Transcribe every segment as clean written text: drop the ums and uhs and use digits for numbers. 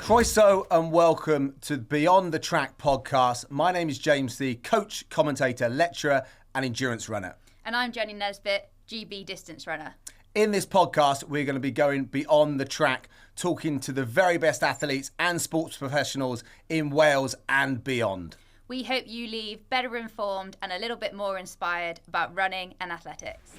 Croeso and welcome to Beyond the Track podcast. My name is James, the coach, commentator, lecturer and endurance runner. And I'm Jenny Nesbitt, GB distance runner. In this podcast, we're going to be going beyond the track, talking to the very best athletes and sports professionals in Wales and beyond. We hope you leave better informed and a little bit more inspired about running and athletics.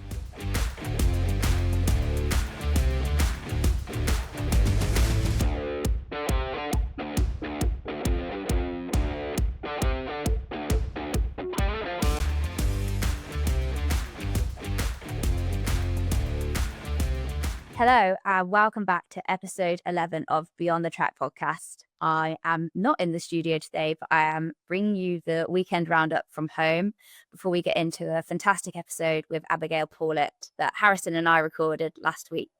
Hello and welcome back to episode 11 of Beyond the Track podcast. I am not in the studio today, but I am bringing you the weekend roundup from home before we get into a fantastic episode with Abi Pawlett that Harrison and I recorded last week.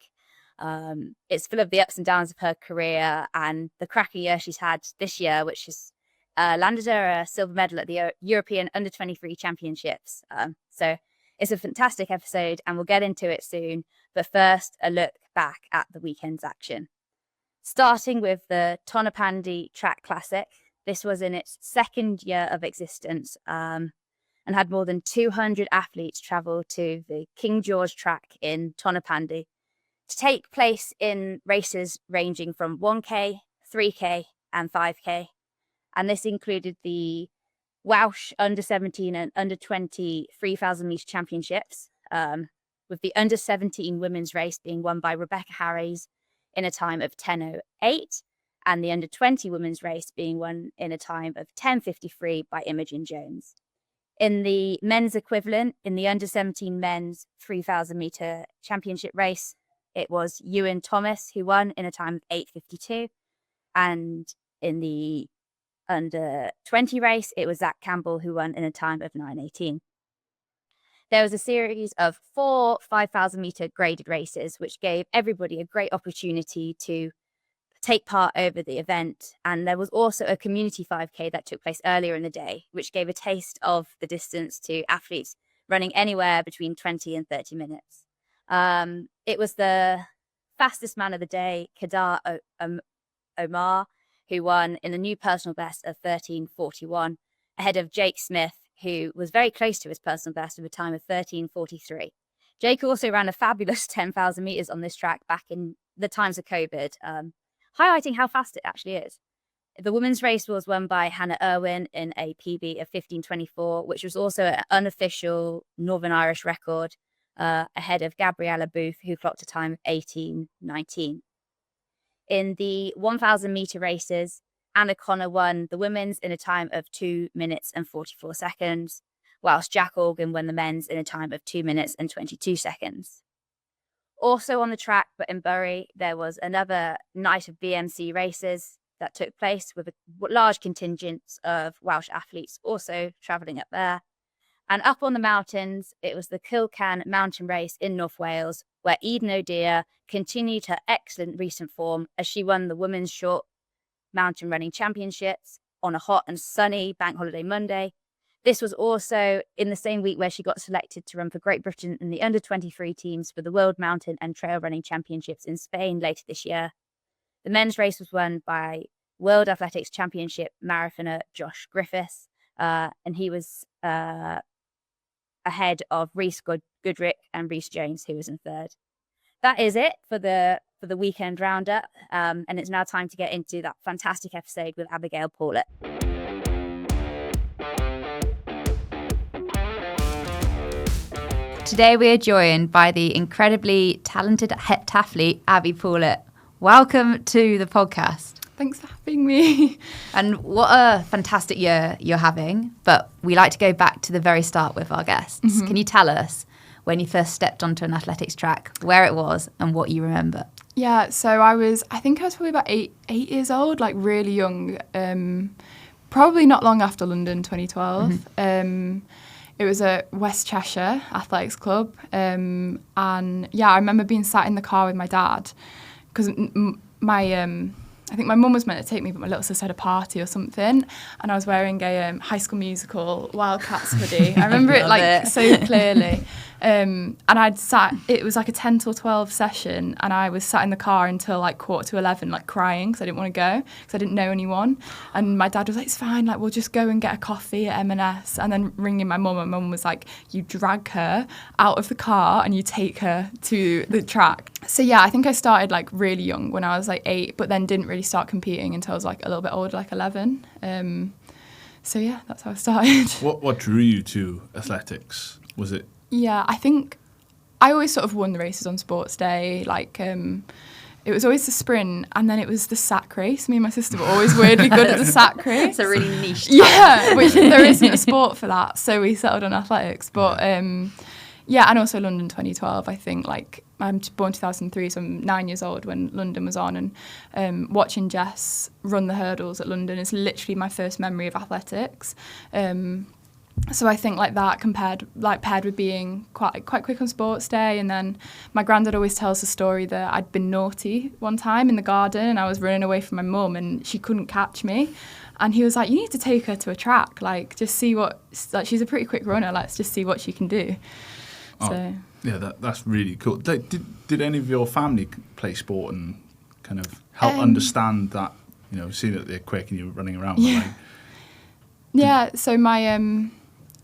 It's full of the ups and downs of her career and the cracking year she's had this year, which has landed her a silver medal at the European U23 Championships. So it's a fantastic episode and we'll get into it soon. But first, a look back at the weekend's action. Starting with the Tonopandi Track Classic. This was in its second year of existence and had more than 200 athletes travel to the King George track in Tonopandi to take place in races ranging from 1K, 3K and 5K. And this included the Welsh under-17 and under-20 3,000 metre championships, with the under-17 women's race being won by Rebecca Harries in a time of 10:08, and the under-20 women's race being won in a time of 10:53 by Imogen Jones. In the men's equivalent, in the under-17 men's 3,000 metre championship race, it was Ewan Thomas who won in a time of 8:52, and in the under-20 race, it was Zach Campbell who won in a time of 9:18. There was a series of 4 5,000 metre graded races, which gave everybody a great opportunity to take part over the event. And there was also a community 5K that took place earlier in the day, which gave a taste of the distance to athletes running anywhere between 20 and 30 minutes. It was the fastest man of the day, Kadar Omar, who won in a new personal best of 13:41, ahead of Jake Smith, who was very close to his personal best with a time of 13:43. Jake also ran a fabulous 10,000 metres on this track back in the times of COVID, highlighting how fast it actually is. The women's race was won by Hannah Irwin in a PB of 15:24, which was also an unofficial Northern Irish record, ahead of Gabriella Booth, who clocked a time of 18:19. In the 1,000 metre races, Anna Connor won the women's in a time of 2 minutes and 44 seconds, whilst Jack Organ won the men's in a time of 2 minutes and 22 seconds. Also on the track, but in Bury, there was another night of BMC races that took place with a large contingent of Welsh athletes also travelling up there. And up on the mountains, it was the Kilcan Mountain Race in North Wales, where Eden O'Dea continued her excellent recent form as she won the Women's Short Mountain Running Championships on a hot and sunny Bank Holiday Monday. This was also in the same week where she got selected to run for Great Britain in the under-23 teams for the World Mountain and Trail Running Championships in Spain later this year. The men's race was won by World Athletics Championship marathoner Josh Griffiths, and he was ahead of Rhys Goodrick and Rhys Jones, who was in third. That is it for the weekend roundup, and it's now time to get into that fantastic episode with Abi Pawlett. Today we are joined by the incredibly talented heptathlete Abi Pawlett. Welcome to the podcast. Thanks for having me. And what a fantastic year you're having, but we like to go back to the very start with our guests. Mm-hmm. Can you tell us when you first stepped onto an athletics track, where it was and what you remember? Yeah, so I think I was probably about eight years old, like really young, probably not long after London 2012. Mm-hmm. It was at West Cheshire Athletics Club, and yeah, I remember being sat in the car with my dad because my I think my mum was meant to take me, but my little sister had a party or something, and I was wearing a High School Musical Wildcats hoodie. I remember it so clearly. And I'd sat, it was like a 10 till 12 session, and I was sat in the car until like 11:15, like crying because I didn't want to go because I didn't know anyone. And my dad was like, it's fine, like we'll just go and get a coffee at M&S. And then ringing my mum, and mum was like, you drag her out of the car and you take her to the track. So yeah, I think I started like really young when I was like 8, but then didn't really start competing until I was like a little bit older, like 11. So yeah, that's how I started. What drew you to athletics? Was it? Yeah, I think I always sort of won the races on sports day. Like, it was always the sprint, and then it was the sack race. Me and my sister were always weirdly good at the sack race. It's a really niche type. Yeah, which there isn't a sport for that, so we settled on athletics. But yeah, and also London 2012, I think. Like, I'm born 2003, so I'm 9 years old when London was on, and watching Jess run the hurdles at London is literally my first memory of athletics. So I think like that paired with being quite quick on sports day. And then my granddad always tells the story that I'd been naughty one time in the garden and I was running away from my mum and she couldn't catch me. And he was like, you need to take her to a track, like just see what, like she's a pretty quick runner, let's just see what she can do. Oh, so yeah, that's really cool. Did any of your family play sport and kind of help understand that, you know, see that they're quick and you're running around? Yeah. Like, yeah, so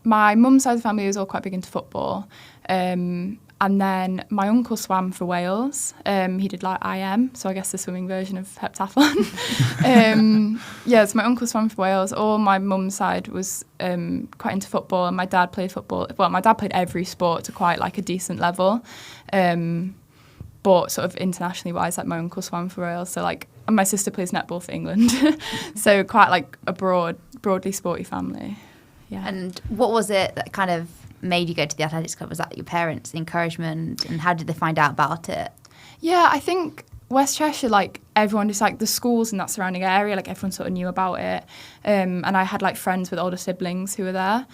my mum's side of the family was all quite big into football. And then my uncle swam for Wales. He did like IM, so I guess the swimming version of heptathlon. Yeah, so my uncle swam for Wales. All my mum's side was quite into football, and my dad played football. Well, my dad played every sport to quite like a decent level. But sort of internationally wise, like my uncle swam for Wales. So like, and my sister plays netball for England. So quite like a broadly sporty family. Yeah. And what was it that kind of made you go to the athletics club? Was that your parents' encouragement, and how did they find out about it? Yeah, I think West Cheshire, like everyone, just like the schools in that surrounding area, like everyone sort of knew about it. And I had like friends with older siblings who were there.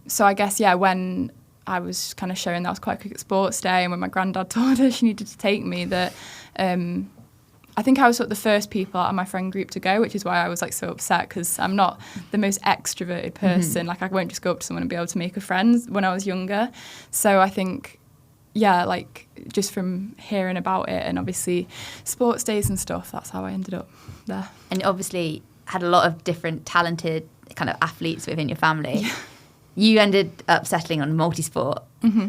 So I guess, yeah, when I was kind of showing that I was quite quick at sports day, and when my granddad told her she needed to take me, that I think I was sort of the first people out of my friend group to go, which is why I was like so upset, because I'm not the most extroverted person. Like I won't just go up to someone and be able to make a friend when I was younger. So I think, yeah, like just from hearing about it and obviously sports days and stuff, that's how I ended up there. And you obviously had a lot of different talented kind of athletes within your family. Yeah. You ended up settling on multisport.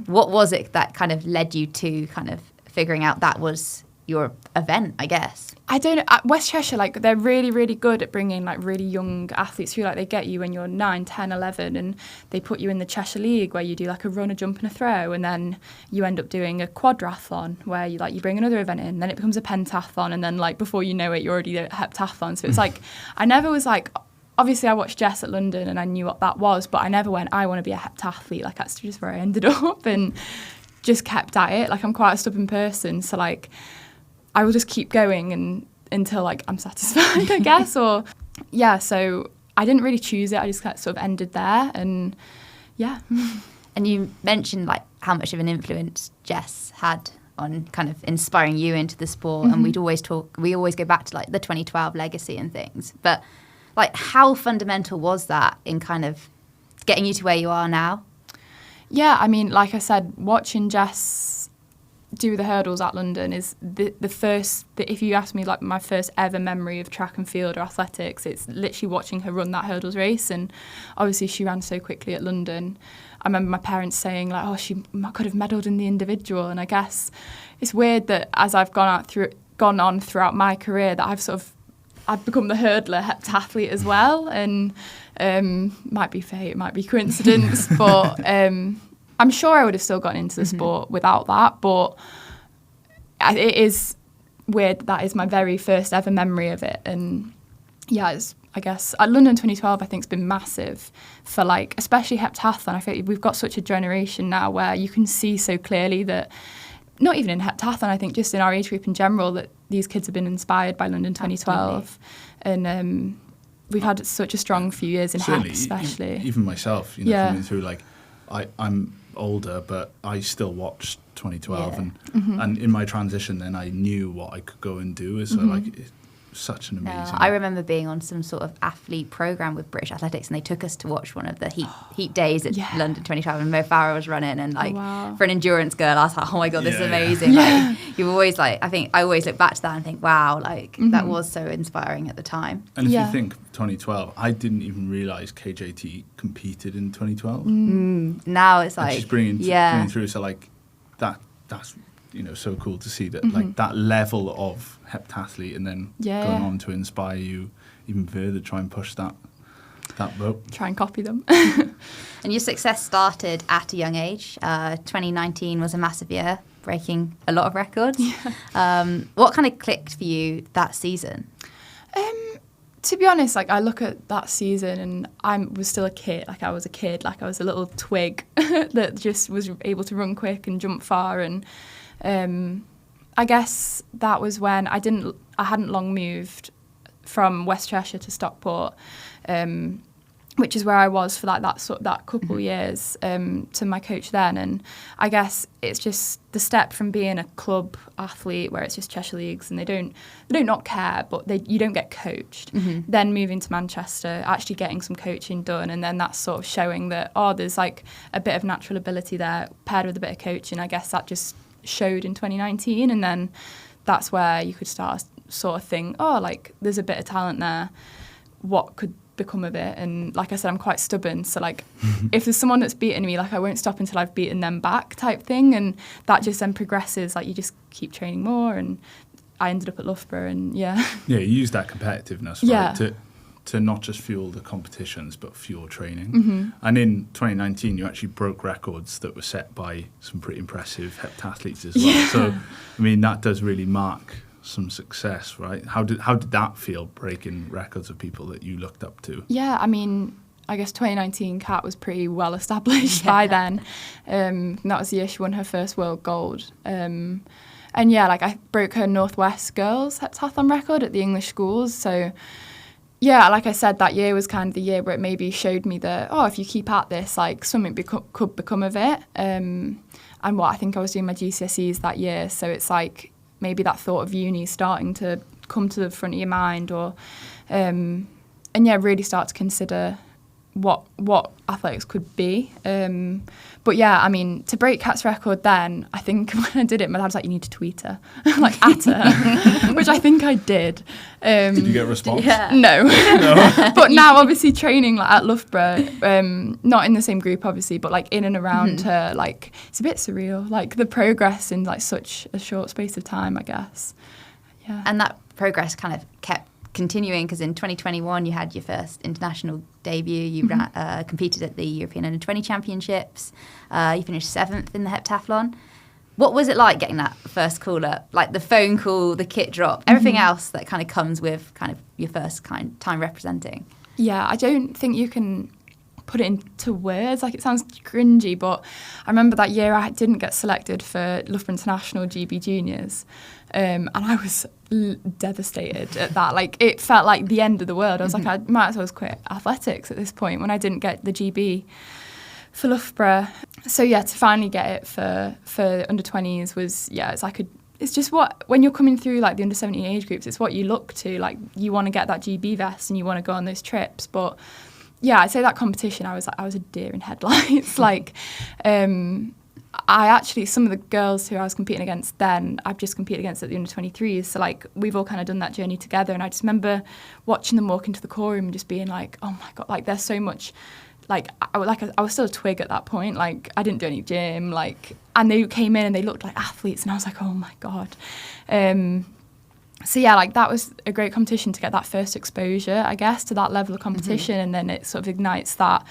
What was it that kind of led you to kind of figuring out that was your event, I guess? I don't know. At West Cheshire, like they're really, really good at bringing like really young athletes through. Like they get you when you're 9, 10, 11 and they put you in the Cheshire League where you do like a run, a jump and a throw, and then you end up doing a quadrathlon where you bring another event in, then it becomes a pentathlon, and then like before you know it you're already at heptathlon. So it's like I never was like, obviously I watched Jess at London and I knew what that was, but I never went, I want to be a heptathlete. Like that's just where I ended up, and just kept at it. Like I'm quite a stubborn person, so like I will just keep going and until like I'm satisfied, I guess. Or yeah, so I didn't really choose it. I just sort of ended there, and yeah. And you mentioned like how much of an influence Jess had on kind of inspiring you into the sport, and we always go back to like the 2012 legacy and things. But like, how fundamental was that in kind of getting you to where you are now? Yeah, I mean, like I said, watching Jess do the hurdles at London is the first, if you ask me like my first ever memory of track and field or athletics, it's literally watching her run that hurdles race. And obviously she ran so quickly at London. I remember my parents saying like, oh, she could have medalled in the individual. And I guess it's weird that as I've gone on throughout my career that I've become the hurdler heptathlete as well. And might be fate, might be coincidence, but I'm sure I would have still gotten into the sport without that, but it is weird that is my very first ever memory of it. And yeah, I guess at London 2012, I think it's been massive for like, especially heptathlon. I feel like we've got such a generation now where you can see so clearly that, not even in heptathlon, I think just in our age group in general, that these kids have been inspired by London 2012. Absolutely. And we've had such a strong few years in hep, especially. Even myself, you know, coming through, like, I'm older, but I still watched 2012, and in my transition, then I knew what I could go and do. So like, such an amazing. I remember being on some sort of athlete program with British Athletics, and they took us to watch one of the heat days at London 2012, and Mo Farah was running, and like for an endurance girl, I was like, oh my god, this is amazing. Like, you always like, I think I always look back to that and think, wow, like that was so inspiring at the time. And if you think 2012, I didn't even realise KJT competed in 2012. Now it's like she's bringing through, so like that's so cool to see that like that level of heptathlete, and then going on to inspire you even further, try and push that rope. Try and copy them. And your success started at a young age. 2019 was a massive year, breaking a lot of records. What kind of clicked for you that season? To be honest, like I look at that season and I was still a kid. Like I was a little twig that just was able to run quick and jump far. And I guess that was when I hadn't long moved from West Cheshire to Stockport, which is where I was for like that couple years to my coach then. And I guess it's just the step from being a club athlete where it's just Cheshire Leagues and they don't not care, but you don't get coached. Then moving to Manchester, actually getting some coaching done, and then that's sort of showing that there's like a bit of natural ability there paired with a bit of coaching. I guess that just showed in 2019, and then that's where you could start sort of think, like there's a bit of talent there. What could become of it? And like I said, I'm quite stubborn, so like if there's someone that's beaten me, like I won't stop until I've beaten them back type thing, and that just then progresses. Like you just keep training more, and I ended up at Loughborough, and you use that competitiveness right, to not just fuel the competitions but fuel training. And in 2019 you actually broke records that were set by some pretty impressive heptathletes as well. So I mean that does really mark some success, right? How did that feel, breaking records of people that you looked up to? I mean, I guess 2019 Kat was pretty well established by then. And that was the year she won her first world gold. And like I broke her Northwest girls heptathlon record at the English schools. So like I said, that year was kind of the year where it maybe showed me that if you keep at this, like something could become of it. And I think I was doing my GCSEs that year, so it's like maybe that thought of uni starting to come to the front of your mind, or really start to consider what athletics could be. But I mean, to break Kat's record then, I think when I did it, my dad was like, you need to tweet her, like at her, which I think I did. Did you get a response? No. But now obviously training like at Loughborough, not in the same group obviously, but like in and around her, like it's a bit surreal, like the progress in like such a short space of time, I guess. And that progress kind of kept continuing, because in 2021 you had your first international debut. You competed at the European U23 Championships. You finished 7th in the heptathlon. What was it like getting that first call up, like the phone call, the kit drop, everything else that kind of comes with kind of your first time representing? I don't think you can put it into words. Like, it sounds cringy, but I remember that year I didn't get selected for Loughborough International GB Juniors, and I was devastated at that. Like, it felt like the end of the world. I was like, I might as well quit athletics at this point when I didn't get the GB for Loughborough. So to finally get it for under 20s was, it's like it's just when you're coming through like the under 17 age groups, it's what you look to. Like, you want to get that GB vest and you want to go on those trips. But I'd say that competition, I was a deer in headlights. Like, I actually, some of the girls who I was competing against then, I've just competed against at the under 23s. So like, we've all kind of done that journey together. And I just remember watching them walk into the core room and just being like, oh my God, like there's so much. Like I was still a twig at that point. Like, I didn't do any gym. Like, and they came in and they looked like athletes, and I was like, oh my God. So like that was a great competition to get that first exposure, I guess, to that level of competition, and then it sort of ignites that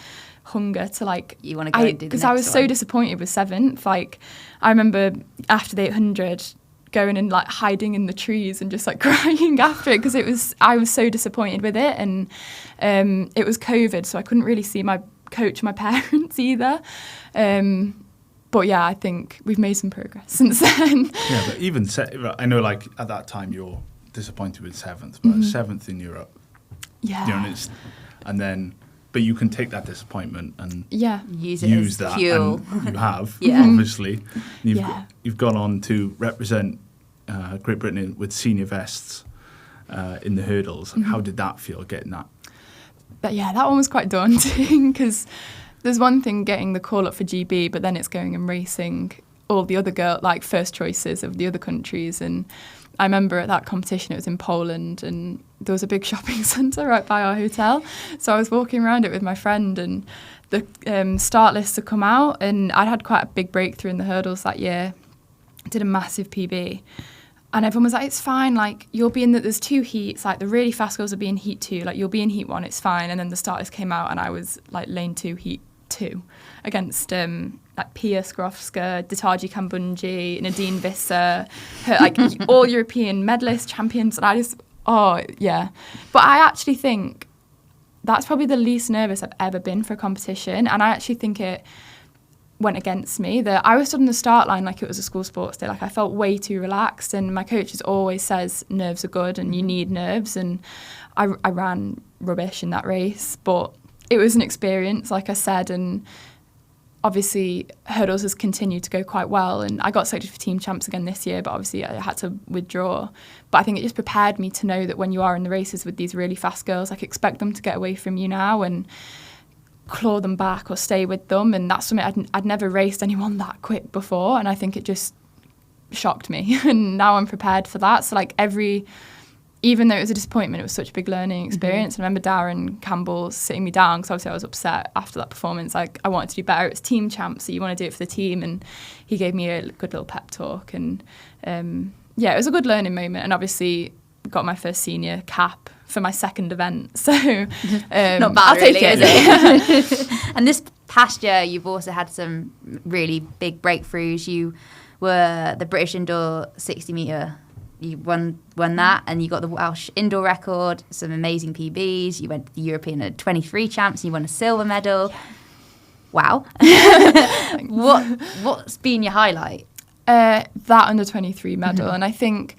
hunger to like, you want to go and do the next one. Because I was so disappointed with 7th. Like, I remember after the 800 going and like hiding in the trees and just like crying after it, because I was so disappointed with it, and it was COVID, so I couldn't really see my coach, my parents either. But I think we've made some progress since then. But even I know, like at that time you're disappointed with 7th, but 7th in Europe. And then, but you can take that disappointment and use it as that fuel. And you have, obviously. You've gone on to represent Great Britain with senior vests. in the hurdles. How did that feel, getting that? But yeah, that one was quite daunting because there's one thing getting the call up for GB, but then it's going and racing all the other first choices of the other countries. And I remember at that competition, it was in Poland, and there was a big shopping centre right by our hotel. So I was walking around it with my friend, and the start lists had come out, and I'd had quite a big breakthrough in the hurdles that year. Did a massive PB. And everyone was like, it's fine, like, you'll be in there's 2 heats, like, the really fast girls will be in heat 2, like, you'll be in heat 1, it's fine. And then the start list came out, and I was, like, lane 2, heat 2, against, like, Pia Skrowska, Ditaji Kambunji, Nadine Visser, like, all European medalists, champions, and I just, oh, yeah. But I actually think that's probably the least nervous I've ever been for a competition, and I actually think it went against me. That I was stood on the start line like it was a school sports day. Like, I felt way too relaxed, and my coach always says nerves are good and you need nerves, and I ran rubbish in that race, but it was an experience, like I said, and obviously hurdles has continued to go quite well, and I got selected for team champs again this year, but obviously I had to withdraw. But I think it just prepared me to know that when you are in the races with these really fast girls, like, expect them to get away from you now and claw them back or stay with them. And that's something I'd never raced anyone that quick before, and I think it just shocked me. And now I'm prepared for that. So, like, even though it was a disappointment, it was such a big learning experience. I remember Darren Campbell sitting me down, because obviously I was upset after that performance. Like, I wanted to do better. It's team champs, so you want to do it for the team. And he gave me a good little pep talk. And yeah, it was a good learning moment. And obviously got my first senior cap for my second event. So not bad, I'll really, take it. is it? And this past year, you've also had some really big breakthroughs. You were the British indoor 60 metre. You won that, and you got the Welsh indoor record, some amazing PBs. You went to the European U23 Champs, and you won a silver medal. Wow. What's been your highlight? That under 23 medal. And I think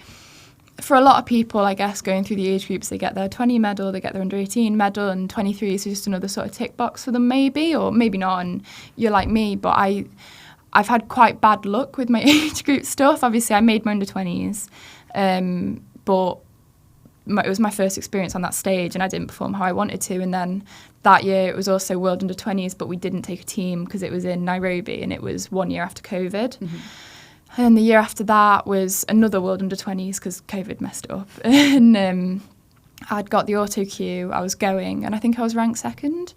for a lot of people, I guess, going through the age groups, they get their 20 medal, they get their under 18 medal, and 23 is just another sort of tick box for them, maybe, or maybe not. And you're like me, but I've had quite bad luck with my age group stuff. Obviously, I made my under 20s, but it was my first experience on that stage, and I didn't perform how I wanted to. And then that year, it was also World Under 20s, but we didn't take a team because it was in Nairobi, and it was 1 year after COVID. And then the year after that was another World Under 20s because COVID messed it up. And I'd got the auto queue, I was going, and I think I was ranked second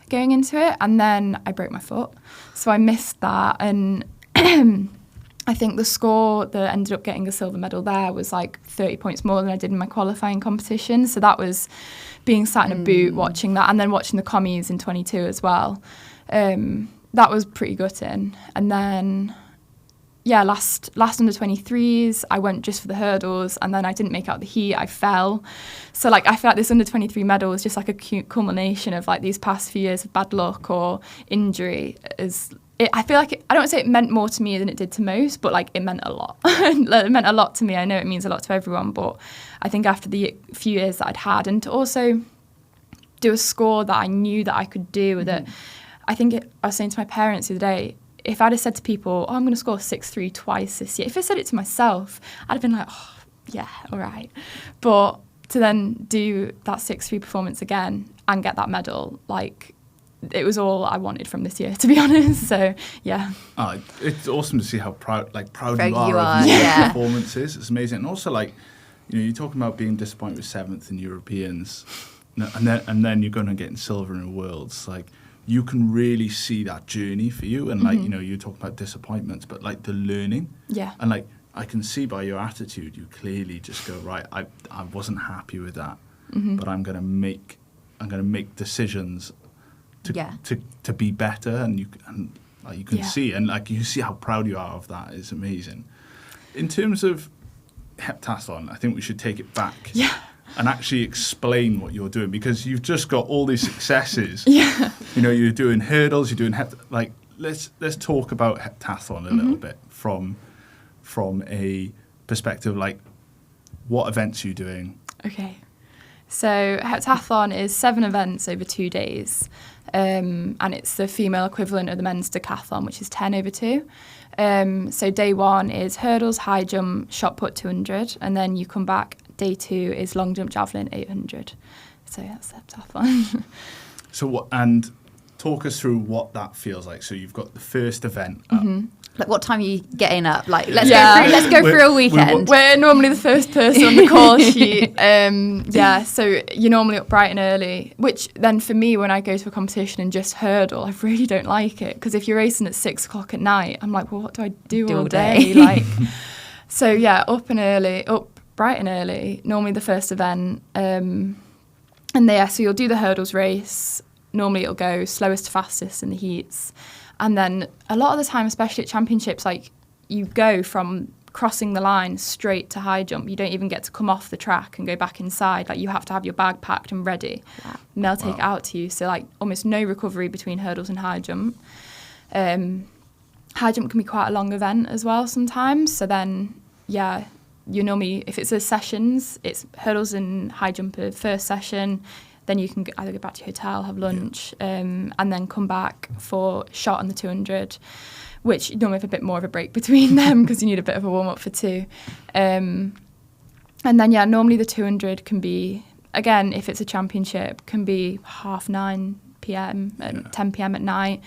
going into it. And then I broke my foot. So I missed that. And I think the score that ended up getting a silver medal there was like 30 points more than I did in my qualifying competition. So that was being sat in a boot watching that, and then watching the commies in 22 as well. That was pretty gutting. And then yeah, last under 23s, I went just for the hurdles, and then I didn't make out the heat. I fell. So like, I feel like this under 23 medal was just like a culmination of like these past few years of bad luck or injury. I feel like I don't want to say it meant more to me than it did to most, but like, it meant a lot. It meant a lot to me. I know it means a lot to everyone, but I think after the few years that I'd had, and to also do a score that I knew that I could do, that I think I was saying to my parents the other day, if I'd have said to people, oh, I'm going to score 6.3 twice this year, if I said it to myself, I'd have been like, oh, yeah, all right. But to then do that 6.3 performance again and get that medal, like, it was all I wanted from this year, to be honest. So, yeah. It's awesome to see how proud you are of these performances. It's amazing. And also, like, you know, you're talking about being disappointed with 7th in Europeans, and then you're going to get in silver in Worlds. Like, you can really see that journey for you, and like, you know, you're talking about disappointments, but like the learning, and like, I can see by your attitude, you clearly just go, right, I wasn't happy with that, but I'm gonna make decisions to be better, and you can see, and like, you see how proud you are of that. Is amazing. In terms of heptathlon, I think we should take it back. And actually explain what you're doing, because you've just got all these successes. You know, you're doing hurdles, you're doing let's talk about heptathlon a little bit from a perspective, like, what events are you doing? Okay. So heptathlon is 7 events over 2 days, and it's the female equivalent of the men's decathlon, which is 10 over 2. So day 1 is hurdles, high jump, shot put 200, and then you come back day 2 is long jump, javelin, 800. So that's the heptathlon. So what, and talk us through what that feels like. So you've got the first event up. Like, what time are you getting up? Like, let's go through a weekend. We're normally the first person on the call sheet. So you're normally up bright and early, which then for me, when I go to a competition and just hurdle, I really don't like it. Because if you're racing at 6 o'clock at night, I'm like, well, what do I do all day? Like, so yeah, up bright and early, normally the first event. So you'll do the hurdles race. Normally it'll go slowest to fastest in the heats. And then a lot of the time, especially at championships, like you go from crossing the line straight to high jump. You don't even get to come off the track and go back inside. Like you have to have your bag packed and ready. Wow. And they'll take it out to you. So like almost no recovery between hurdles and high jump. High jump can be quite a long event as well sometimes. So then, yeah, you normally, if it's a sessions, it's hurdles and high jump at first session. Then you can either go back to your hotel, have lunch, and then come back for shot on the 200, which you normally have a bit more of a break between them because you need a bit of a warm-up for 2. And then, yeah, normally the 200 can be, again, if it's a championship, can be 9:30 p.m. and 10 p.m. at night.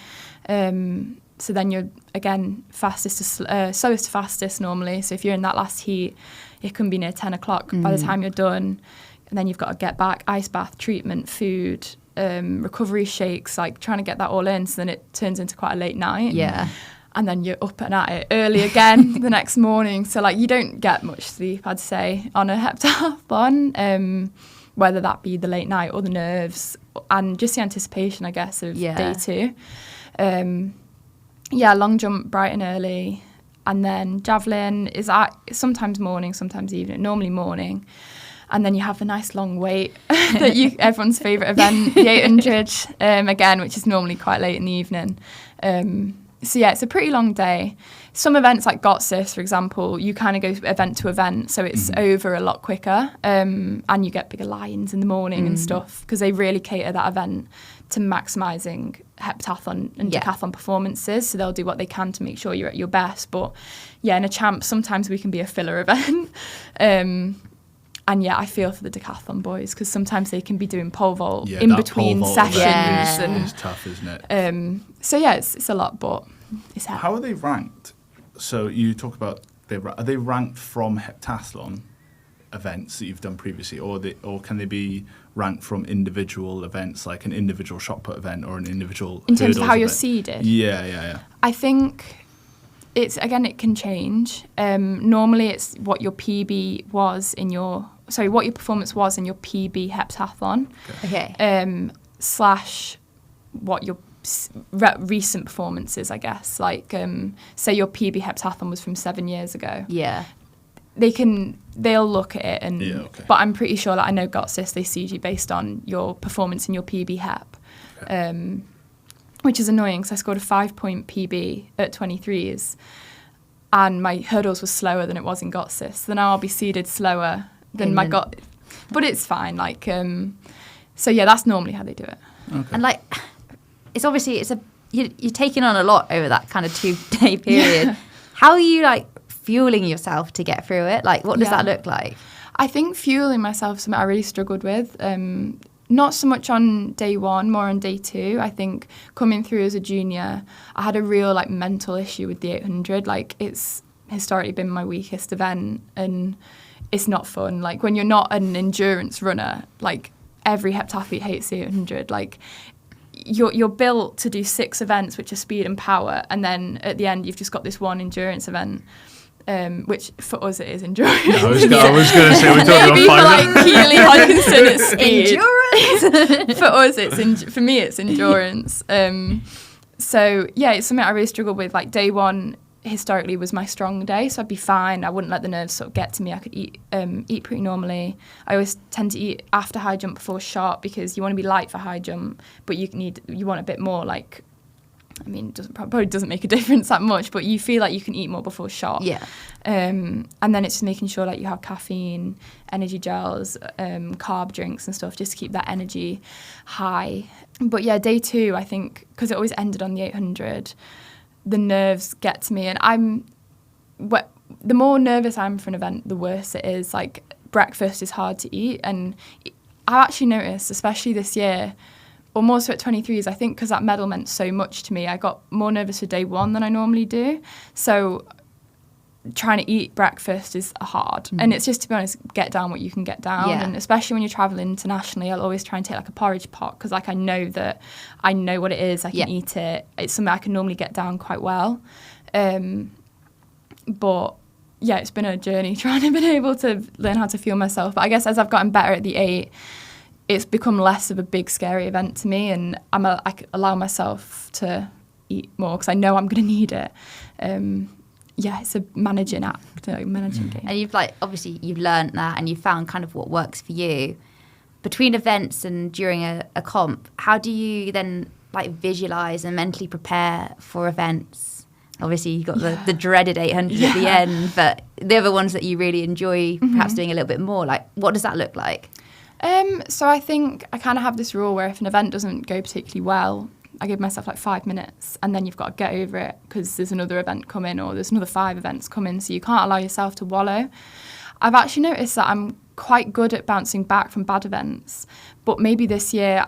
So then you're, again, slowest to fastest normally. So if you're in that last heat, it can be near 10 o'clock by the time you're done. And then you've got to get back, ice bath, treatment, food, recovery shakes, like trying to get that all in. So then it turns into quite a late night. Yeah. And then you're up and at it early again the next morning. So like you don't get much sleep, I'd say, on a heptathlon, whether that be the late night or the nerves and just the anticipation, I guess, of day 2. Long jump bright and early. And then javelin is sometimes morning, sometimes evening, normally morning. And then you have the nice long wait that everyone's favourite event, the 800, again, which is normally quite late in the evening. So yeah, it's a pretty long day. Some events like Gotsis, for example, you kind of go event to event, so it's over a lot quicker, and you get bigger lines in the morning and stuff because they really cater that event to maximising heptathlon and decathlon performances. So they'll do what they can to make sure you're at your best. But yeah, in a champ, sometimes we can be a filler event. And yeah, I feel for the decathlon boys because sometimes they can be doing pole vault in between sessions. It's tough, isn't it? So yeah, it's a lot, but it's hard. How are they ranked? So you talk about, are they ranked from heptathlon events that you've done previously, or can they be ranked from individual events, like an individual shot put event or an individual in terms of how event? you're seeded? Yeah. I think it can change. Normally it's what your PB was what your performance was in your PB heptathlon. Okay. / what your recent performances, I guess. Like, say your PB heptathlon was from 7 years ago. Yeah. They'll look at it but I'm pretty sure that I know Gotsis, they seed you based on your performance in your PB hep. Okay. Which is annoying because I scored a 5-point PB at 23s and my hurdles were slower than it was in Gotsis. So now I'll be seeded slower than my Got, but it's fine. Like, so yeah, that's normally how they do it. Okay. And like, it's obviously you're taking on a lot over that kind of 2-day period. Yeah. How are you like fueling yourself to get through it? Like, what does that look like? I think fueling myself is something I really struggled with. Not so much on day 1, more on day 2. I think coming through as a junior, I had a real like mental issue with the 800. Like, it's historically been my weakest event and it's not fun. Like, when you're not an endurance runner, like every heptathlete hates the 800. Like, you're built to do 6 events, which are speed and power, and then at the end you've just got this one endurance event. Which for us it is endurance. Yeah, I was going to say we're talking about 5. Like Keely Hodgkinson, it's speed. Endurance. For us, for me, it's endurance. So yeah, it's something I really struggled with. Like day 1 historically was my strong day, so I'd be fine. I wouldn't let the nerves sort of get to me. I could eat pretty normally. I always tend to eat after high jump before shot because you want to be light for high jump, but you want a bit more like. I mean, probably doesn't make a difference that much, but you feel like you can eat more before shot. Yeah. And then it's just making sure that you have caffeine, energy gels, carb drinks and stuff just to keep that energy high. But yeah, day 2, I think, because it always ended on the 800, the nerves get to me. And the more nervous I'm for an event, the worse it is. Like, breakfast is hard to eat. And I actually noticed, especially this year, or more so at 23s, I think because that medal meant so much to me, I got more nervous for day one than I normally do. So trying to eat breakfast is hard. And it's just, to be honest, get down what you can get down. Yeah. And especially when you're traveling internationally, I'll always try and take like a porridge pot, because like I know what it is, I can eat it. It's something I can normally get down quite well. But yeah, it's been a journey trying to be able to learn how to fuel myself. But I guess as I've gotten better at the 8, it's become less of a big scary event to me, and I allow myself to eat more because I know I'm going to need it. It's a managing act, managing game. And you've obviously you've learned that, and you've found kind of what works for you. Between events and during a comp, how do you then visualize and mentally prepare for events? Obviously, you've got the dreaded 800 at the end, but the other ones that you really enjoy perhaps doing a little bit more, what does that look like? So I think I kind of have this rule where if an event doesn't go particularly well, I give myself 5 minutes, and then you've got to get over it because there's another event coming, or there's another 5 events coming, so you can't allow yourself to wallow. I've actually noticed that I'm quite good at bouncing back from bad events, but maybe this year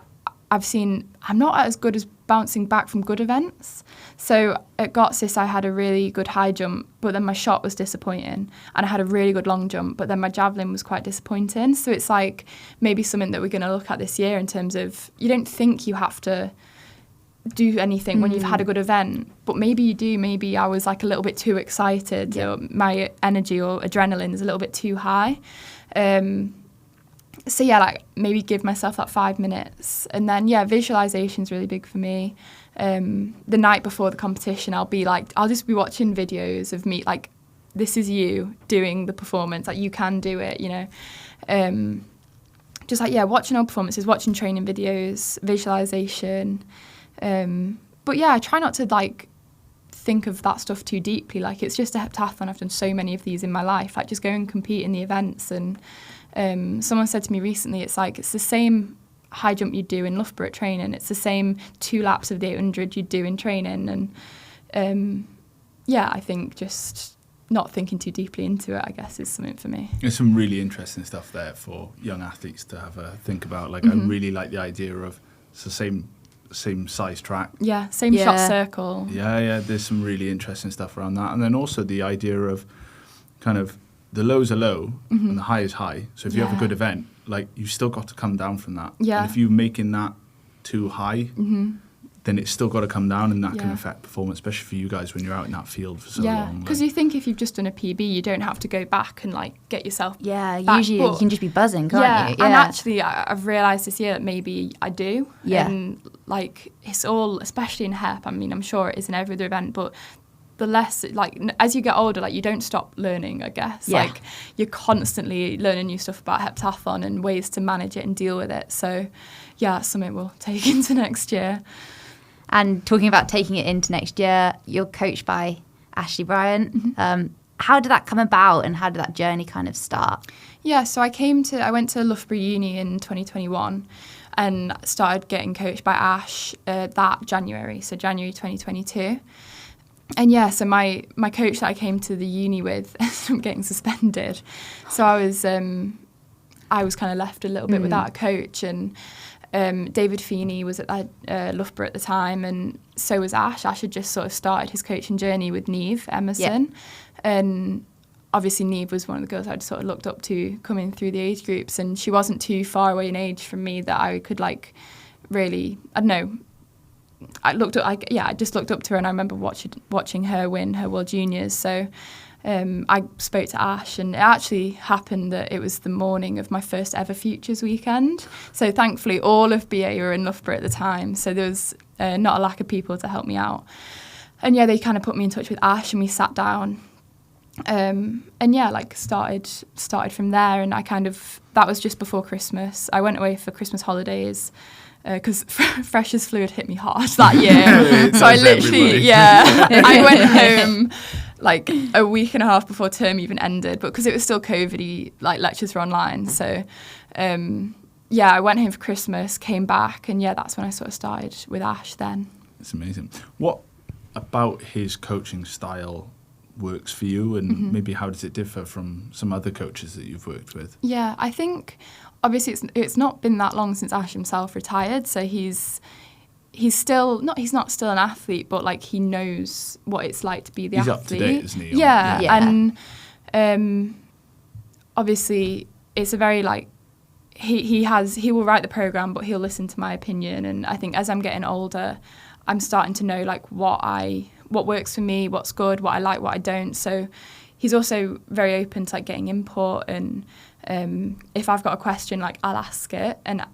I've seen I'm not as good as bouncing back from good events. So at Gotsis I had a really good high jump, but then my shot was disappointing, and I had a really good long jump, but then my javelin was quite disappointing. So it's maybe something that we're going to look at this year in terms of, you don't think you have to do anything when you've had a good event, but maybe you do. Maybe I was a little bit too excited, or my energy or adrenaline is a little bit too high. So maybe give myself that 5 minutes, and then visualization is really big for me. The night before the competition, I'll just be watching videos of me, this is you doing the performance, you can do it, just watching old performances, watching training videos, visualization. But I try not to think of that stuff too deeply. It's just a heptathlon. I've done so many of these in my life. Just go and compete in the events. And someone said to me recently, it's the same high jump you do in Loughborough training. It's the same 2 laps of the 800 you do in training. And I think just not thinking too deeply into it, I guess, is something for me. There's some really interesting stuff there for young athletes to have a think about. I really like the idea of it's the same size track. Yeah, same shot circle. Yeah, there's some really interesting stuff around that. And then also the idea of kind of the lows are low and the high is high. So if you have a good event, you've still got to come down from that. Yeah. And if you're making that too high, then it's still got to come down, and that can affect performance, especially for you guys when you're out in that field for so long. Yeah, because you think if you've just done a PB, you don't have to go back and get yourself back. Usually you can just be buzzing, can't you? Yeah, and actually I've realised this year that maybe I do. Yeah. And it's all, especially in hep, I'm sure it is in every other event, but the less, as you get older, you don't stop learning, I guess. Yeah. You're constantly learning new stuff about heptathlon and ways to manage it and deal with it. So yeah, something we'll take into next year. And talking about taking it into next year, you're coached by Ashley Bryant. How did that come about, and how did that journey kind of start? Yeah, so I went to Loughborough Uni in 2021 and started getting coached by Ash that January, so January 2022. And so my coach that I came to the uni with ended up getting suspended. So I was kind of left a little bit without a coach, and David Feeney was at Loughborough at the time, and so was Ash. Ash had just sort of started his coaching journey with Neve Emerson, and obviously Neve was one of the girls I'd sort of looked up to coming through the age groups, and she wasn't too far away in age from me that I could really, I don't know, I just looked up to her, and I remember watching her win her World Juniors. So I spoke to Ash, and it actually happened that it was the morning of my first ever Futures weekend. So thankfully all of BA were in Loughborough at the time, so there was not a lack of people to help me out. And they kind of put me in touch with Ash, and we sat down. And started from there, and that was just before Christmas. I went away for Christmas holidays because freshers flu had hit me hard that year. So I literally, I went home a week and a half before term even ended, but because it was still COVID-y, lectures were online. So I went home for Christmas, came back, and that's when I sort of started with Ash then. It's amazing. What about his coaching style works for you, and maybe how does it differ from some other coaches that you've worked with? Yeah, I think obviously it's not been that long since Ash himself retired, so he's not still an athlete, but like he knows what it's like to be the athlete. He's up to date, isn't he? Yeah. And obviously it's a very like he will write the program, but he'll listen to my opinion. And I think as I'm getting older, I'm starting to know like what works for me, what's good, what I like, what I don't. So he's also very open to like getting input, and if I've got a question, like I'll ask it, and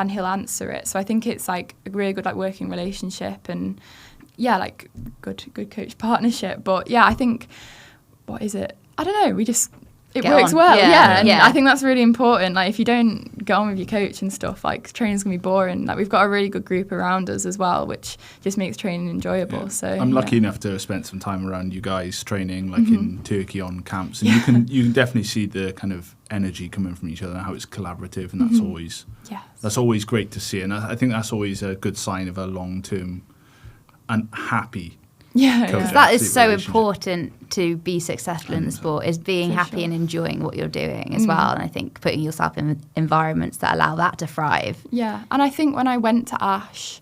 he'll answer it. So I think it's like a really good like working relationship, and yeah, like good coach partnership. But yeah, I think, what is it? I don't know. It works well. And I think that's really important. Like if you don't get on with your coach and stuff, like training's gonna be boring. Like we've got a really good group around us as well, which just makes training enjoyable. Yeah. So I'm lucky enough to have spent some time around you guys training, like in Turkey on camps, and you can definitely see the kind of energy coming from each other and how it's collaborative, and that's always great to see. And I think that's always a good sign of a long-term and happy. That is so important to be successful in the sport, is being happy and enjoying what you're doing as well. And I think putting yourself in environments that allow that to thrive. Yeah, and I think when I went to Ash,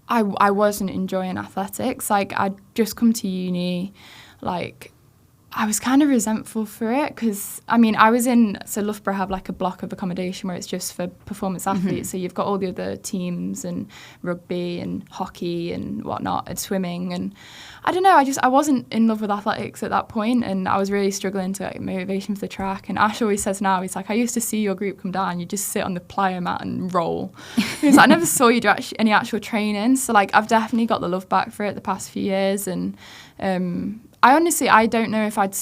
I wasn't enjoying athletics. Like I'd just come to uni, like I was kind of resentful for it because, I mean, so Loughborough have like a block of accommodation where it's just for performance athletes. So you've got all the other teams and rugby and hockey and whatnot and swimming. And I don't know, I wasn't in love with athletics at that point, and I was really struggling to get motivation for the track. And Ash always says now, he's like, I used to see your group come down, you just sit on the plyo mat and roll. He's like, I never saw you do any actual training. So like I've definitely got the love back for it the past few years. And I don't know if I'd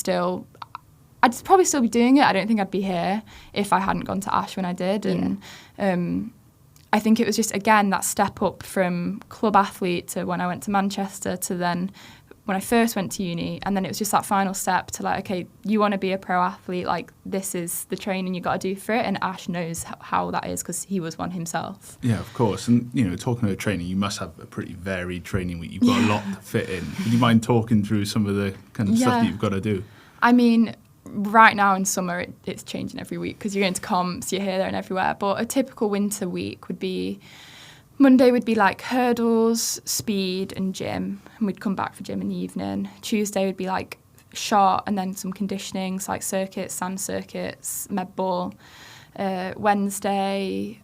probably still be doing it. I don't think I'd be here if I hadn't gone to Ash when I did. And I think it was just, again, that step up from club athlete to when I went to Manchester to then when I first went to uni. And then it was just that final step to like, okay, you want to be a pro athlete, like this is the training you got to do for it. And Ash knows how that is because he was one himself. Yeah, of course. And, talking about training, you must have a pretty varied training week. You've got a lot to fit in. Would you mind talking through some of the kind of stuff that you've got to do? I mean, right now in summer, it's changing every week because you're going to comps, you're here, there and everywhere. But a typical winter week would be, Monday would be like hurdles, speed and gym. And we'd come back for gym in the evening. Tuesday would be like shot and then some conditioning, so like circuits, sand circuits, med ball. Wednesday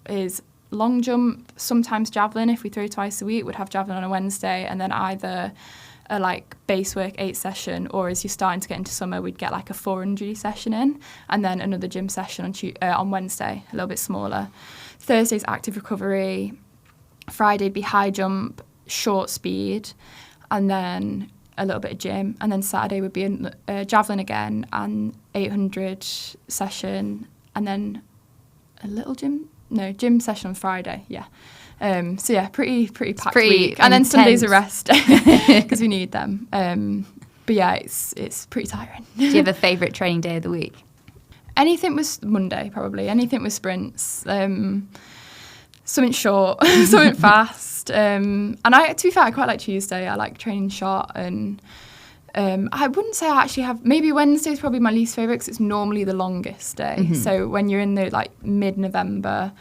is long jump, sometimes javelin. If we throw twice a week, we'd have javelin on a Wednesday, and then either a like base work 8 session, or as you're starting to get into summer, we'd get like a 400 session in, and then another gym session on Wednesday, a little bit smaller. Thursday's active recovery. Friday'd be high jump, short speed, and then a little bit of gym. And then Saturday would be a javelin again, and 800 session, and then a little gym session on Friday. So yeah, pretty packed week. And then Sunday's a rest because we need them. But yeah, it's pretty tiring. Do you have a favourite training day of the week? Anything was Monday, probably. Anything with sprints. Something short, something fast. And to be fair, I quite like Tuesday. I like training short, and I wouldn't say I actually have. Maybe Wednesday's probably my least favourite because it's normally the longest day. Mm-hmm. So when you're in the like mid-November,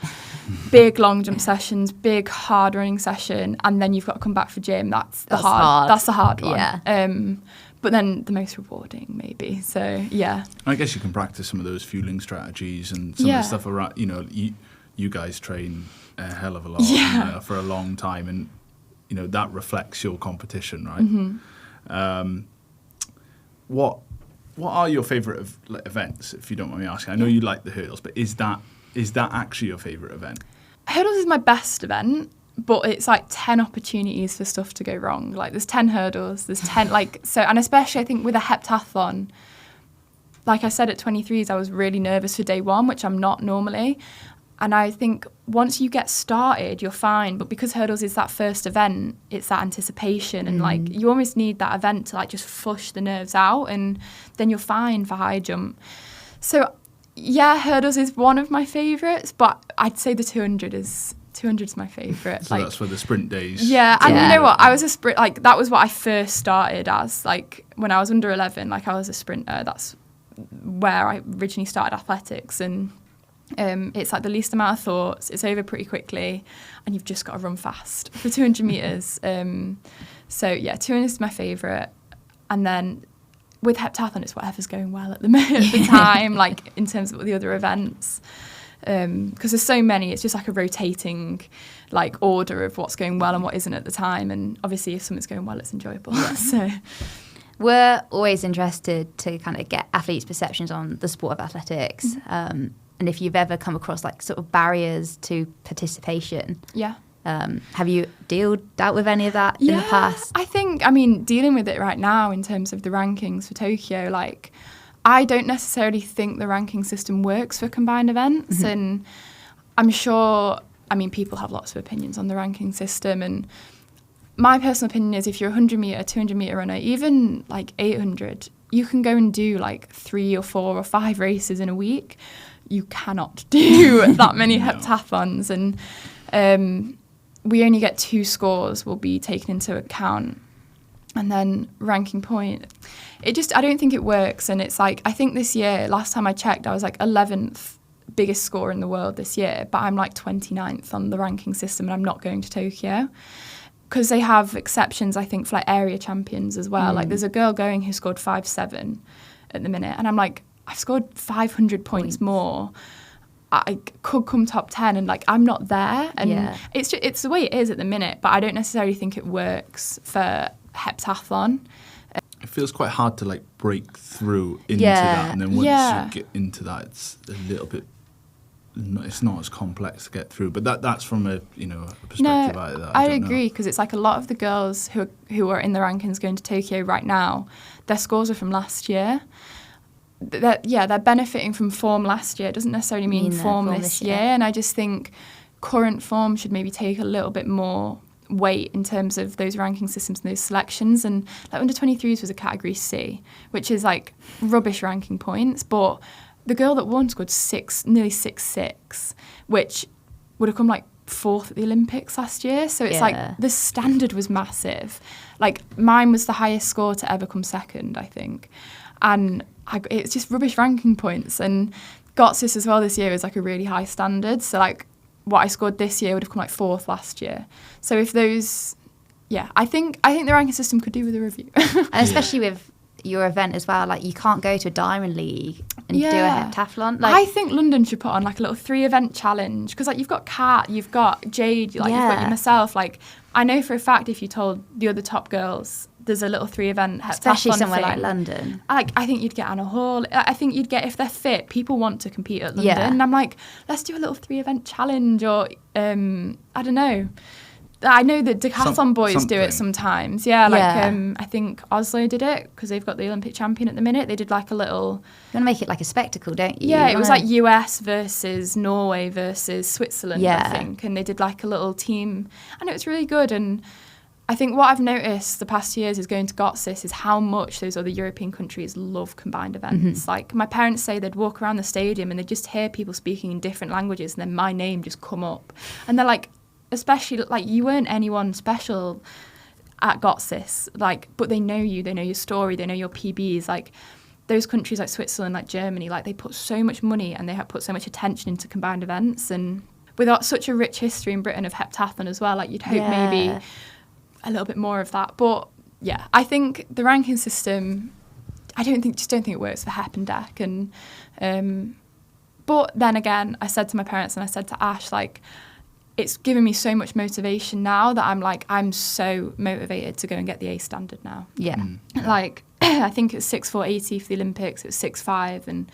big long jump sessions, big hard running session, and then you've got to come back for gym. That's the hard one. Yeah. But then the most rewarding, maybe. So yeah. I guess you can practice some of those fueling strategies and some of the stuff around. You guys train a hell of a lot for a long time, and that reflects your competition, right? Mm-hmm. What are your favourite events, if you don't mind me asking? I know you like the hurdles, but is that actually your favourite event? Hurdles is my best event, but it's like 10 opportunities for stuff to go wrong. Like there's 10 hurdles, there's 10 and especially I think with a heptathlon, like I said at 23s, I was really nervous for day one, which I'm not normally. And I think once you get started, you're fine. But because hurdles is that first event, it's that anticipation. And like you almost need that event to like just flush the nerves out, and then you're fine for high jump. So yeah, hurdles is one of my favourites, but I'd say the 200 is 200's my favourite. So that's for the sprint days. Yeah, and you know what? I was a sprint, like, that was what I first started as. Like, when I was under 11, like, I was a sprinter. That's where I originally started athletics. And it's like the least amount of thoughts. It's over pretty quickly, and you've just got to run fast for 200 metres. So, yeah, 200 is my favourite. And then with heptathlon, it's whatever's going well at the time, like, in terms of the other events. Because there's so many, it's just like a rotating like order of what's going well and what isn't at the time, and obviously if something's going well, it's enjoyable. So we're always interested to kind of get athletes' perceptions on the sport of athletics, and if you've ever come across like sort of barriers to participation. Have you dealt with any of that in the past? I think, I mean, dealing with it right now in terms of the rankings for Tokyo, like, I don't necessarily think the ranking system works for combined events. And I'm sure, I mean, people have lots of opinions on the ranking system. And my personal opinion is if you're a 100 metre, 200 metre runner, even like 800, you can go and do like 3 or 4 or 5 races in a week. You cannot do that many heptathlons. And we only get 2 scores will be taken into account. And then ranking point, I don't think it works. And it's like, I think this year, last time I checked, I was like 11th biggest scorer in the world this year, but I'm like 29th on the ranking system, and I'm not going to Tokyo. Because they have exceptions, I think, for like area champions as well. Like, there's a girl going who scored 5.7 at the minute, and I'm like, I've scored 500 points more. I could come top 10, and like, I'm not there. And it's the way it is at the minute, but I don't necessarily think it works for heptathlon. It feels quite hard to like break through into that, and then once you get into that, it's a little bit. It's not as complex to get through, but that's from a perspective out of that. I agree, because it's like a lot of the girls who are in the rankings going to Tokyo right now, their scores are from last year. They're benefiting from form last year. It doesn't necessarily mean form this year. And I just think current form should maybe take a little bit more weight in terms of those ranking systems and those selections. And like under 23s was a category C, which is like rubbish ranking points. But the girl that won scored nearly 6.6, which would have come like 4th at the Olympics last year. So it's like the standard was massive. Like, mine was the highest score to ever come 2nd, I think. And it's just rubbish ranking points. And Gotsis as well this year is like a really high standard. So like what I scored this year would have come like 4th last year. So if those, I think the ranking system could do with a review. And especially with your event as well, like, you can't go to a Diamond League and do a heptathlon. Like, I think London should put on like a little 3-event challenge, because like you've got Kat, you've got Jade, like you've got myself. Like, I know for a fact if you told the other top girls there's a little 3-event heptathlon, especially somewhere thing, like London. I think you'd get Anna Hall. I think you'd get, if they're fit, people want to compete at London. And I'm like, let's do a little 3-event challenge, or I don't know. I know the decathlon boys do it sometimes. I think Oslo did it because they've got the Olympic champion at the minute. They did like a little... You want to make it like a spectacle, don't you? Yeah, it was like US versus Norway versus Switzerland, I think. And they did like a little team. And it was really good. And I think what I've noticed the past years is going to Gotsis is how much those other European countries love combined events. Like, my parents say they'd walk around the stadium and they'd just hear people speaking in different languages, and then my name just come up. And they're like... Especially, like, you weren't anyone special at Gotsis, like, but they know you, they know your story, they know your PBs. Like, those countries like Switzerland, like Germany, like, they put so much money and they have put so much attention into combined events. And without such a rich history in Britain of heptathlon as well, like, you'd hope maybe a little bit more of that. But yeah, I think the ranking system, I don't think it works for hep and deck. And but then again, I said to my parents and I said to Ash, like, it's given me so much motivation now that I'm so motivated to go and get the A standard now. Like, I think it's 6.480 for the Olympics, it's 6.5, and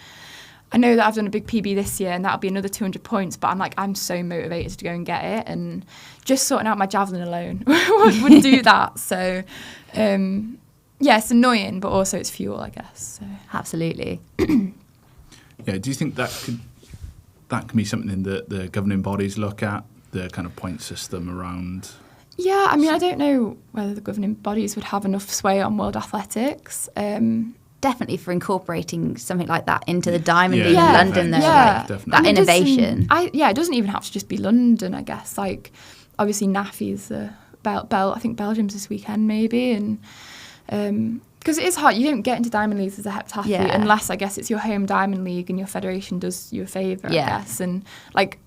I know that I've done a big PB this year and that'll be another 200 points, but I'm so motivated to go and get it, and just sorting out my javelin alone would do that. So it's annoying, but also it's fuel, I guess. So. Absolutely. Do you think that can be something that the governing bodies look at, the kind of point system around? I mean, I don't know whether the governing bodies would have enough sway on world athletics. definitely for incorporating something like that into the Diamond League Yeah. in London, though, Yeah. like that innovation. It doesn't even have to just be London, I guess. Like, obviously, NAFI's I think Belgium's this weekend, maybe, and because it is hard. You don't get into Diamond Leagues as a heptathlete unless, I guess, it's your home Diamond League and your federation does you a favour, I guess. And, like,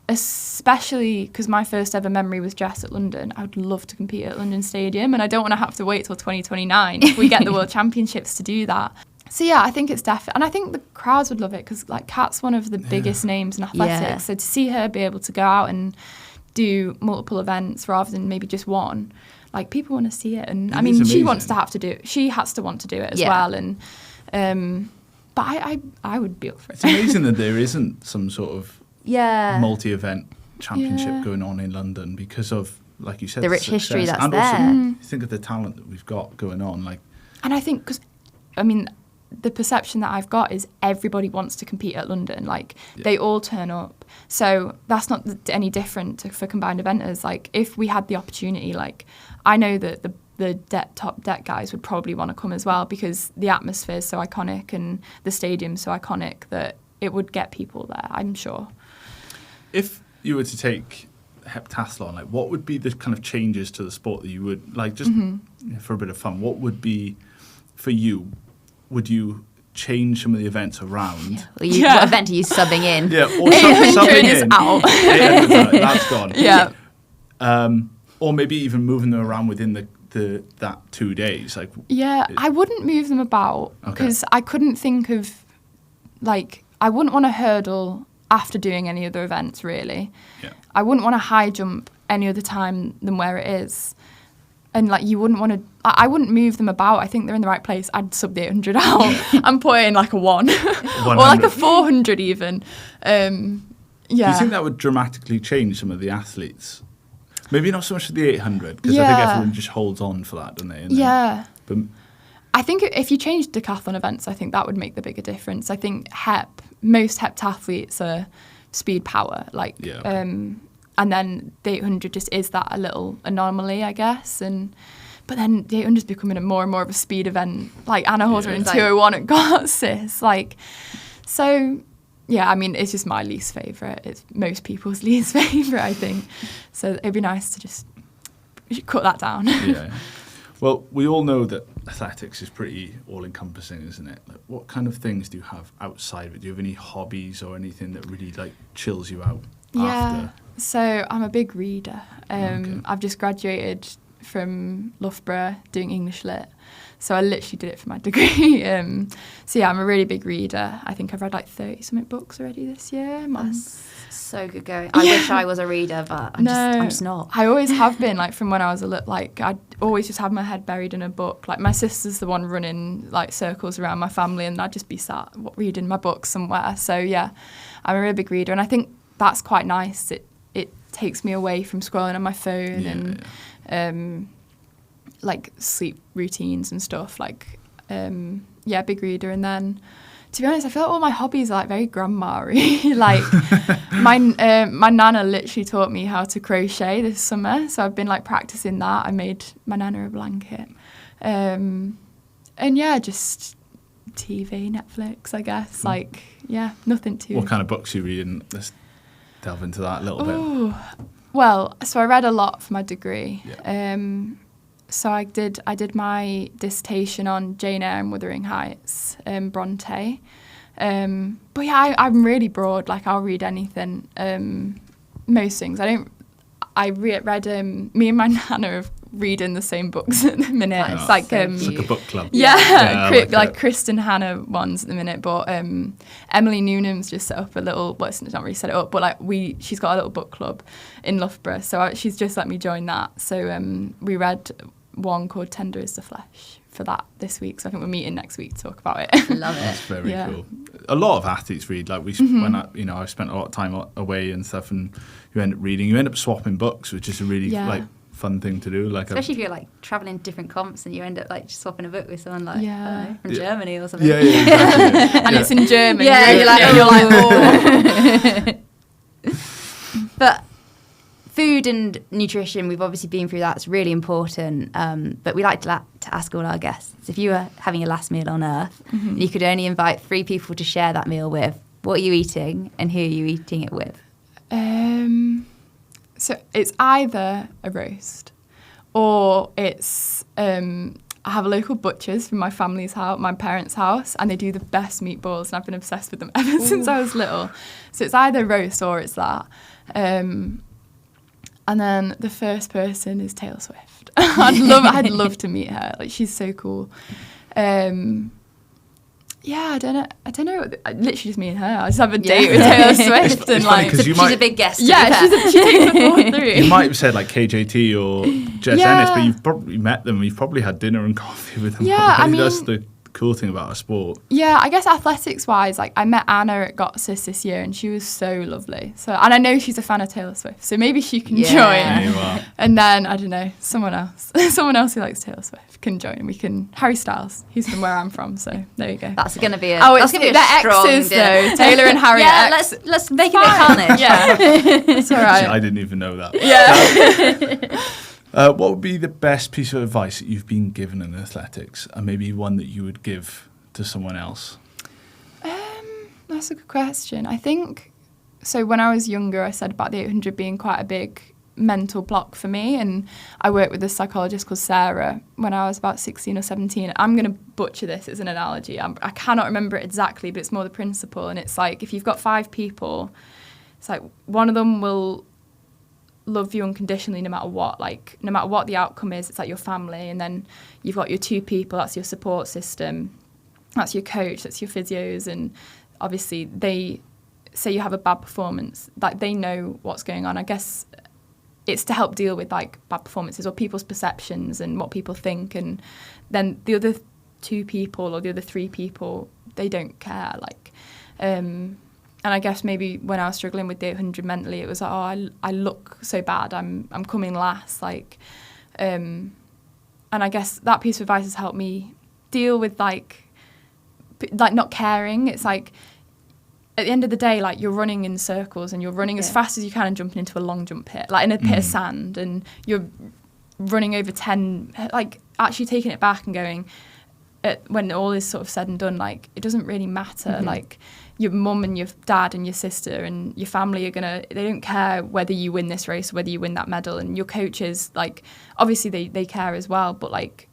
especially because my first ever memory was Jess at London, I would love to compete at London Stadium, and I don't want to have to wait till 2029 if we get the World Championships to do that. So yeah, I think it's definitely, and I think the crowds would love it because like Kat's one of the biggest names in athletics. So to see her be able to go out and do multiple events rather than maybe just one, like people want to see it. And I mean, she has to want to do it as well. And but I would be up for it. It's amazing that there isn't some sort of multi-event championship going on in London because of, like you said, the rich history that's and there. Also, think of the talent that we've got going on. Like, and I think because, I mean, the perception that I've got is everybody wants to compete at London. Like, they all turn up. So that's not any different for combined eventers. Like, if we had the opportunity, like, I know that the top deck guys would probably want to come as well because the atmosphere is so iconic and the stadium's so iconic that it would get people there, I'm sure. If you were to take heptathlon, like, what would be the kind of changes to the sport that you would, like, just for a bit of fun, what would be, for you, would you change some of the events around? What event are you subbing in? Yeah, or subbing in. Out. That's gone. Yeah. Or maybe even moving them around within that 2 days. Like, I wouldn't move them about because I couldn't think of, like, I wouldn't want to hurdle after doing any other events, really. Yeah. I wouldn't want to high jump any other time than where it is. And, like, you wouldn't want to... I wouldn't move them about. I think they're in the right place. I'd sub the 800 out and put in, like, a 1. Or, like, a 400 even. Do you think that would dramatically change some of the athletes? Maybe not so much the 800, because I think everyone just holds on for that, don't they? But I think if you change decathlon events, I think that would make the bigger difference. I think most heptathletes are speed power, like... and then the 800 just is that a little anomaly, I guess. But then the 800 is becoming more and more of a speed event. Like Anna Horser in 201 at Gartsis. Like, so, yeah, I mean, it's just my least favourite. It's most people's least favourite, I think. So it'd be nice to just cut that down. Yeah. Well, we all know that athletics is pretty all-encompassing, isn't it? Like, what kind of things do you have outside of it? Do you have any hobbies or anything that really, like, chills you out after? So I'm a big reader. I've just graduated from Loughborough doing English Lit. So I literally did it for my degree. So yeah, I'm a really big reader. I think I've read like 30-something books already this year. That's so good going. I wish I was a reader, but I'm just not. I always have been, like, from when I was like, I'd always just have my head buried in a book. Like, my sister's the one running, like, circles around my family, and I'd just be sat reading my book somewhere. So yeah, I'm a really big reader, and I think that's quite nice. It takes me away from scrolling on my phone like sleep routines and stuff. Like, big reader. And then, to be honest, I feel like all my hobbies are, like, very grandma-y. Like, my nana literally taught me how to crochet this summer, so I've been, like, practicing that. I made my nana a blanket. And yeah, just TV, Netflix, I guess. Like, yeah, nothing too... What kind of books are you reading? Let's delve into that a little bit. Well, so I read a lot for my degree. So I did my dissertation on Jane Eyre and Wuthering Heights, Bronte. But yeah, I'm really broad. Like, I'll read anything. Most things. I read me and my nana are reading the same books at the minute. It's like it's like a book club. Like Kristen Hannah ones at the minute. But Emily Newnham's just set up a little. Well, it's not really set it up, but like she's got a little book club in Loughborough. So she's just let me join that. So we read one called Tender is the Flesh for that this week. So I think we're meeting next week to talk about it. Love it. That's very cool. A lot of athletes read. Like when I've spent a lot of time away and stuff, and you end up reading. You end up swapping books, which is a really like fun thing to do. Like, especially if you're like traveling different comps and you end up like just swapping a book with someone like from Germany or something. Yeah, exactly. And it's in German. Yeah, you're like, oh. But food and nutrition, we've obviously been through that. It's really important. But we like to to ask all our guests. If you were having your last meal on Earth, and you could only invite 3 people to share that meal with, what are you eating and who are you eating it with? So it's either a roast or it's I have a local butcher's from my family's house, my parents' house, and they do the best meatballs, and I've been obsessed with them ever since I was little. So it's either roast or it's that. And then the first person is Taylor Swift. I'd love to meet her. Like, she's so cool. Yeah, I don't know. Literally just me and her. I just have a date with Taylor Swift, and like, she's a big guest. Yeah, she takes the floor through. You might have said like KJT or Jess Ennis, but you've probably met them. You've probably had dinner and coffee with them. Yeah, I mean, that's the cool thing about our sport. Yeah, I guess athletics-wise, like I met Anna at Gotsis this year, and she was so lovely. So, and I know she's a fan of Taylor Swift, so maybe she can join. Yeah, you are. And then I don't know, someone else who likes Taylor Swift can join, and we can Harry Styles. He's from where I'm from, so there you go. That's going to be a it's going to be a strong exes dinner. Though. Taylor and Harry. Yeah, are ex. let's make it a bit carnage. Yeah, it's all right. I didn't even know that. Yeah. What would be the best piece of advice that you've been given in athletics, and maybe one that you would give to someone else? That's a good question. I think, so when I was younger, I said about the 800 being quite a big mental block for me, and I worked with a psychologist called Sarah when I was about 16 or 17. I'm going to butcher this as an analogy. I cannot remember it exactly, but it's more the principle, and it's like if you've got 5 people, it's like one of them will love you unconditionally no matter what, like no matter what the outcome is. It's like your family, and then you've got your 2 people, that's your support system, that's your coach, that's your physios, and obviously they say you have a bad performance, like they know what's going on. I guess it's to help deal with like bad performances or people's perceptions and what people think, and then the other 2 people or the other 3 people, they don't care, like and I guess maybe when I was struggling with the 800 mentally, it was like, oh, I look so bad, I'm coming last, like and I guess that piece of advice has helped me deal with like not caring. It's like at the end of the day, like you're running in circles and you're running as fast as you can and jumping into a long jump pit, like in a pit of sand, and you're running over 10, like actually taking it back and going, when all is sort of said and done, like it doesn't really matter. Like your mum and your dad and your sister and your family they don't care whether you win this race or whether you win that medal, and your coaches, like obviously they care as well, but like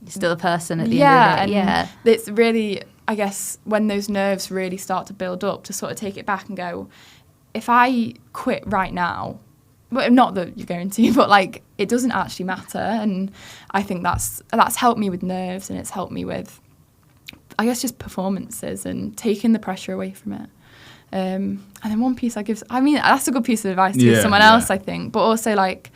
you're still a person at the end of the day. And it's really, I guess, when those nerves really start to build up, to sort of take it back and go, if I quit right now, well, not that you're going to, but like it doesn't actually matter. And I think that's helped me with nerves, and it's helped me with, I guess, just performances and taking the pressure away from it. And then one piece that's a good piece of advice to give someone else, I think. But also, like,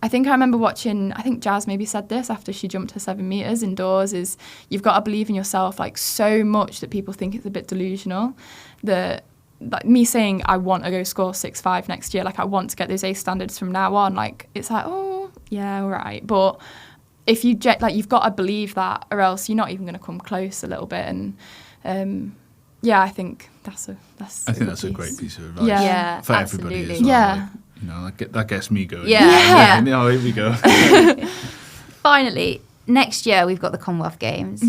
I think I remember watching, I think Jazz maybe said this after she jumped her 7 meters indoors, is you've got to believe in yourself like so much that people think it's a bit delusional. Like me saying I want to go score 6.5 next year, like I want to get those A standards from now on, like it's like, oh yeah, all right. But if you like, you've got to believe that, or else you're not even going to come close a little bit. And I think that's a great piece of advice for absolutely. everybody as well. Yeah. Like, you know, that gets me going. Yeah. Oh, here we go. Finally, next year we've got the Commonwealth Games.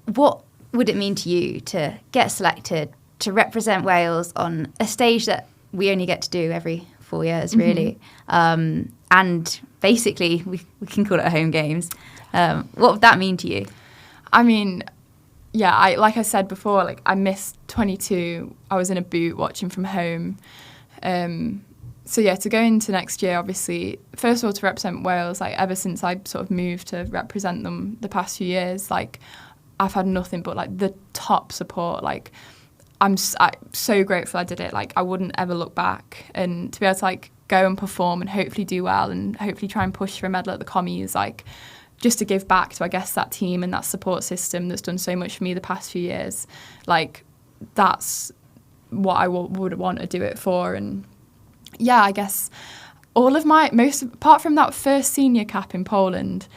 What would it mean to you to get selected to represent Wales on a stage that we only get to do every 4 years, really? And basically, we can call it a home games. What would that mean to you? I mean, yeah, like I said before, like I missed 22. I was in a boot watching from home. So yeah, to go into next year, obviously, first of all, to represent Wales, like ever since I sort of moved to represent them the past few years, like I've had nothing but like the top support. Like I'm so grateful I did it. Like I wouldn't ever look back, and to be able to like go and perform and hopefully do well and hopefully try and push for a medal at the commies, like just to give back to, I guess, that team and that support system that's done so much for me the past few years. Like that's what I would want to do it for. And yeah, I guess all of apart from that first senior cap in Poland,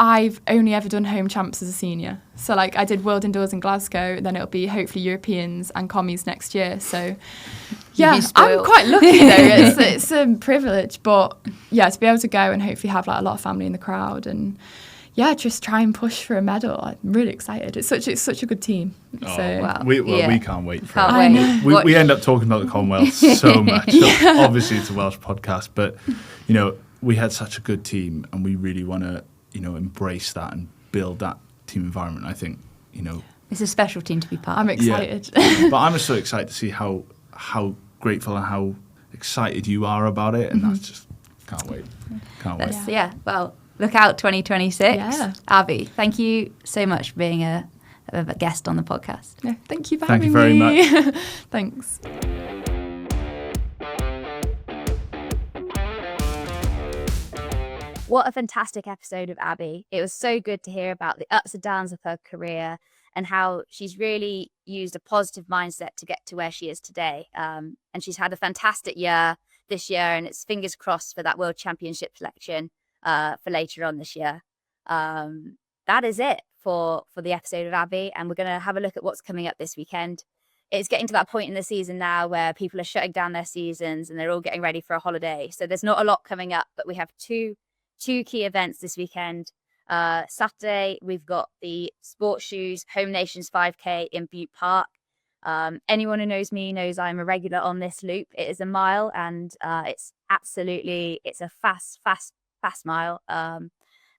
I've only ever done home champs as a senior. So like I did World Indoors in Glasgow, then it'll be hopefully Europeans and commies next year. So yeah, I'm quite lucky though. It's a privilege, but yeah, to be able to go and hopefully have like a lot of family in the crowd, and just try and push for a medal. I'm really excited. It's such a good team. So We can't wait for Can't it. wait. We end up talking about the Commonwealth so much. So obviously, it's a Welsh podcast, but we had such a good team, and we really want to embrace that and build that team environment. I think it's a special team to be part of. I'm excited. But I'm so excited to see how grateful and how excited you are about it, and that's just can't wait. Well, look out 2026. Yeah. Abi, thank you so much for being a guest on the podcast. No, thank you for Thank you having very me. much. Thanks. What a fantastic episode of Abi. It was so good to hear about the ups and downs of her career and how she's really used a positive mindset to get to where she is today. And she's had a fantastic year this year, and it's fingers crossed for that World Championship selection for later on this year. That is it for the episode of Abi, and we're going to have a look at what's coming up this weekend. It's getting to that point in the season now where people are shutting down their seasons and they're all getting ready for a holiday. So there's not a lot coming up, but we have two key events this weekend. Saturday, we've got the Sports Shoes Home Nations 5K in Butte Park. Anyone who knows me knows I'm a regular on this loop. It is a mile, and it's a fast mile.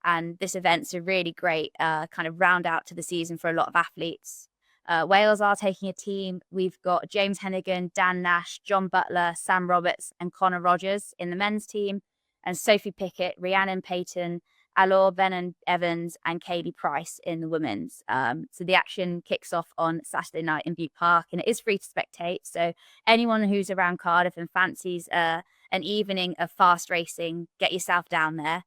And this event's a really great kind of round out to the season for a lot of athletes. Wales are taking a team. We've got James Hennigan, Dan Nash, John Butler, Sam Roberts, and Connor Rogers in the men's team, and Sophie Pickett, Rhiannon Payton, Alor Evans, and Kaylee Price in the women's. So the action kicks off on Saturday night in Butte Park, and it is free to spectate. So anyone who's around Cardiff and fancies an evening of fast racing, get yourself down there.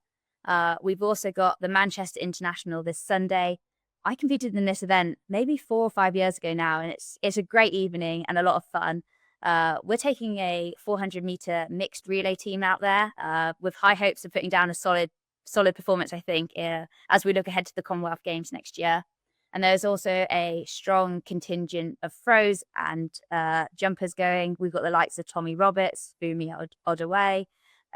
We've also got the Manchester International this Sunday. I competed in this event maybe 4 or 5 years ago now, and it's a great evening and a lot of fun. We're taking a 400-meter mixed relay team out there with high hopes of putting down a solid performance, I think, as we look ahead to the Commonwealth Games next year. And there's also a strong contingent of throws and jumpers going. We've got the likes of Tommy Roberts, Bumi Odaway,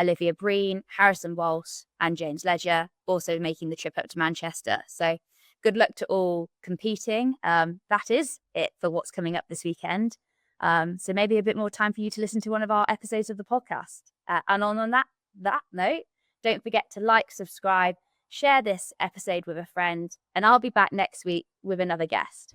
Olivia Breen, Harrison Walsh, and James Ledger, also making the trip up to Manchester. So good luck to all competing. That is it for what's coming up this weekend. So maybe a bit more time for you to listen to one of our episodes of the podcast. And on that note, don't forget to like, subscribe, share this episode with a friend, and I'll be back next week with another guest.